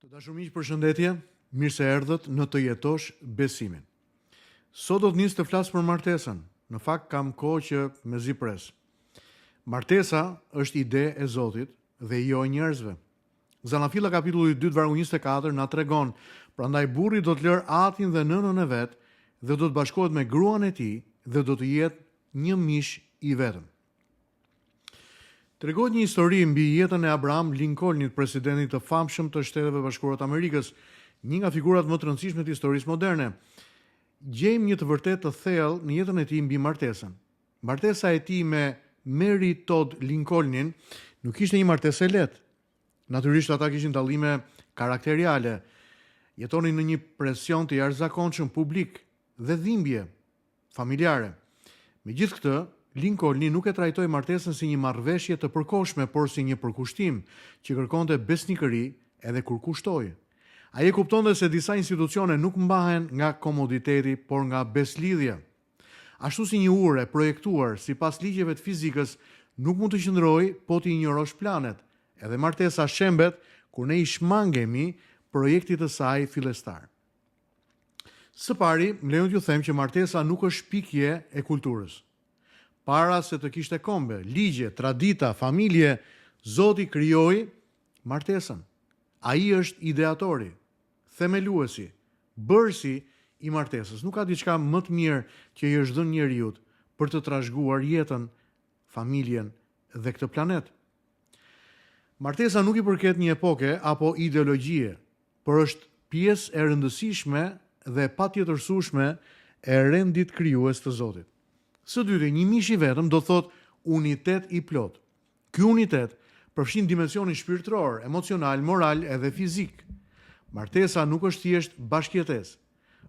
Të dashur miq, përshëndetje, mirë se erdhët në Të jetosh besimin. Sot do të nis të flas për martesën. Në fakt kam kohë që mezi pres. Martesa është ide e Zotit dhe jo e njerëzve. Zanafilla kapitulli 2 vargu 24 na tregon, prandaj burri do të lër atin dhe nënën e vet dhe do të bashkohet me gruan e tij dhe do të jetë një mish i vetëm. Tregohet një histori mbi jetën e Abraham Lincolnit, presidentit të famshëm të Shteteve Bashkuara të Amerikës, një nga figurat më të rëndësishme të historisë moderne. Gjejmë një të vërtetë të thellë në jetën e tij mbi martesën. Martesa e tij me Mary Todd Lincolnin nuk ishte një martesë e lehtë. Natyrisht ata kishin dallime karakteriale, jetonin në një presion të jashtëzakonshëm publik dhe dhimbje familjare. Megjithë këtë, Lincolni nuk e trajtoi martesën si një marrëveshje të përkohshme, por si një përkushtim që kërkonte besnikëri edhe kur kushtoi. Ai e kuptonte se disa institucione nuk mbahen nga komoditeti, por nga beslidhja. Ashtu si një ure projektuar sipas ligjeve të fizikës nuk mund të qëndrojë po të injorosh planet. Edhe martesa shembet kur ne i shmangemi projektit të saj fillestar. Së pari, më lejoni t'ju them që martesa nuk është pikje e kulturës. Para se të kishte kombe, ligje, tradita, familje, Zoti krijoi martesën. Ai është ideatori, themeluesi, bërësi i martesës. Nuk ka diçka më të mirë që i është dhënë njeriut për të trashëguar jetën, familjen dhe këtë planet. Martesa nuk i përket një epoke apo ideologjie, por është pjesë e rëndësishme dhe patjetërsueshme e rendit krijues të Zotit. Së dyti, një mish i vetëm do thot unitet i plot. Ky unitet përfshin dimensionin shpirtëror, emocional, moral edhe fizik. Martesa nuk është thjesht bashkëjetesë,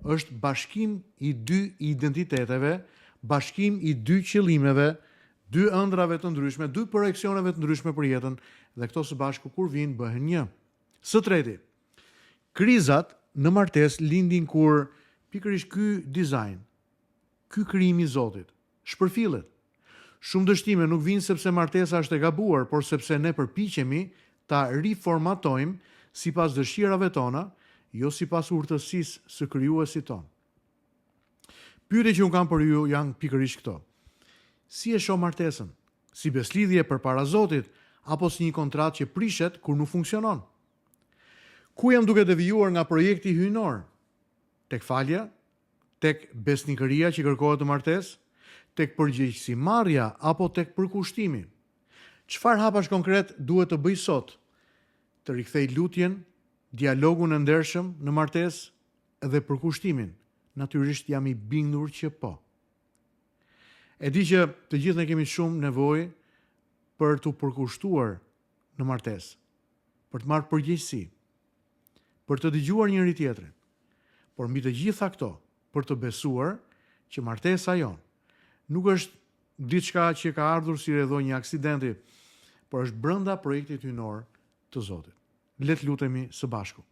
është bashkim i dy identiteteve, bashkim i dy qëllimeve, dy ëndrave të ndryshme, dy projeksioneve të ndryshme për jetën, dhe këto së bashku kur vinë bëhen një. Së treti, krizat në martesë lindin kur pikërisht ky dizajn, ky krijim i Zotit shpërfillet. Shumë dështime nuk vinë sepse martesa është e gabuar, por sepse ne përpiqemi ta riformatojmë sipas dëshirave tona, jo sipas urtësisë së krijuesit ton. Pyetjet që un kam për ju janë pikërisht këto. Si e shoh martesën? Si beslidhje përpara Zotit apo si një kontratë që prishet kur nuk funksionon? Ku jam duke devijuar nga projekti hyjnor? Tek falja, tek besnikëria që kërkohet të martesë, tek përgjegjësimarrja apo tek përkushtimi? Çfarë hapash konkret duhet të bëj sot? Të rikthej lutjen, dialogun e ndershëm në martesë dhe përkushtimin? Natyrisht jam i bindur që po. E di që të gjithë ne kemi shumë nevojë për të përkushtuar në martesë, për të marrë përgjegjësi, për të dëgjuar njëri tjetrin. Por mbi të gjitha këto, për të besuar që martesa jon nuk është diçka që ka ardhur si rrethonjë aksidenti, por është brenda projektit hyjnor të Zotit. Le të lutemi së bashku.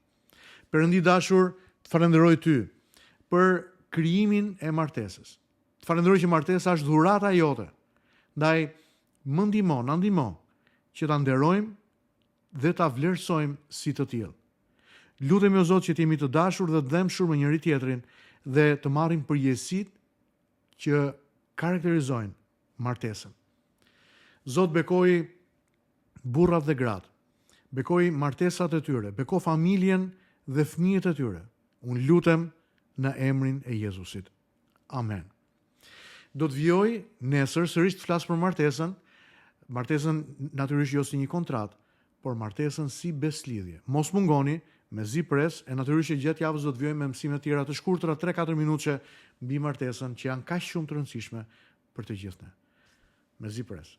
Perëndi dashur, të falenderoj ty për krijimin e martesës. Të falenderoj që martesa është dhurata jote. Ndaj më ndihmo, na ndihmo që ta nderojmë dhe ta vlerësojmë si të tillë. Lutemi o Zot që të jemi të dashur dhe të dëmshur me njëri tjetrin dhe të marrim përgjegjësitë që karakterizojnë martesën. Zot, bekoj burrat dhe gratë, bekoj martesat e tyre, beko familjen dhe fëmijët e tyre. Unë lutem në emrin e Jezusit. Amen. Do të vijoj nesër sërish të flas për martesën natyrisht jo si një kontratë, por martesën si beslidhje. Mos mungoni, me zi pres, e natyrisht që gjatë javës do të vijojmë me mësime të tjera të shkurtra 3-4 minutë mbi martesën që janë kaq shumë të rëndësishme për të gjithë ne. Me zi pres.